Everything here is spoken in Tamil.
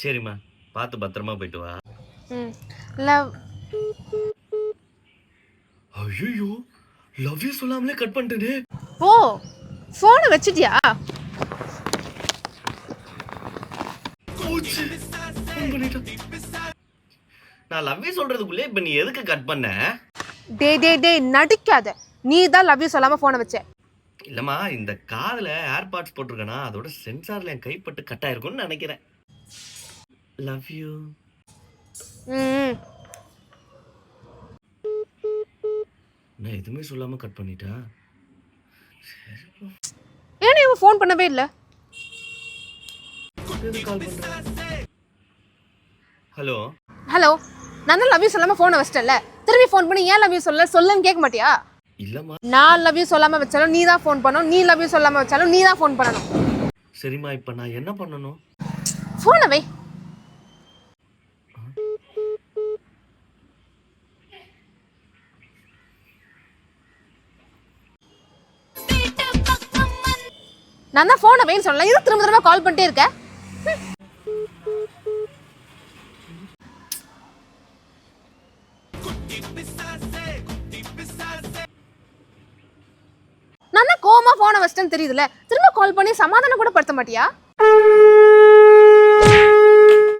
சரிம்மா, பார்த்து பத்திரமா போயிட்டு வா. ம். லவ். ஐயோ, லவ் யூ சொல்லாமலே கட் பண்ணிட்டேனே. ஓ, ஃபோனை வச்சிட்டியா? போச்சு, ஃபோன் பண்ணிட்டேன். நான் லவ் யூ சொல்றதுக்குள்ளே இப்ப நீ எதுக்கு கட் பண்ண? டேய் நடிக்காத. நீ தான் லவ் யூ சொல்லாம ஃபோனை வச்ச. இல்லம்மா, இந்த காதுல ஏர்பாட்ஸ் போட்டிருக்கேனா, அதோட சென்சார்ல என் கைப்பட்டு கட் ஆயிருக்கும்னு நினைக்கிறேன். Love you. ம். நான் எதுவுமே சொல்லாம கட் பண்ணிட்டா. ஏன் இவன் ஃபோன் பண்ணவே இல்லை? ஹலோ ஹலோ, நான் தான் லவ் யூ சொல்லாம ஃபோனை வச்சிட்டேன்ல, திரும்பி ஃபோன் பண்ணி ஏன் லவ் யூ சொல்லன்னு கேட்க மாட்டியா? இல்லம்மா. நான் லவ் யூ சொல்லாம வச்சாலும் நீ தான் ஃபோன் பண்ணணும், நீ லவ் யூ சொல்லாம வச்சாலும் நீ தான் ஃபோன் பண்ணணும். சரிம்மா, இப்ப நான் என்ன பண்ணணும்? ஃபோனை வை. நான் தான் ஃபோனை வைன்னு சொல்லலாம், இது திரும்ப திரும்ப கால் பண்ணிட்டே இருக்க. நான் தான் கோவமா ஃபோனை வச்சிட்டேன்னு தெரியுதுல, திரும்ப கால் பண்ணி சமாதானம் கூட படுத்த மாட்டியா?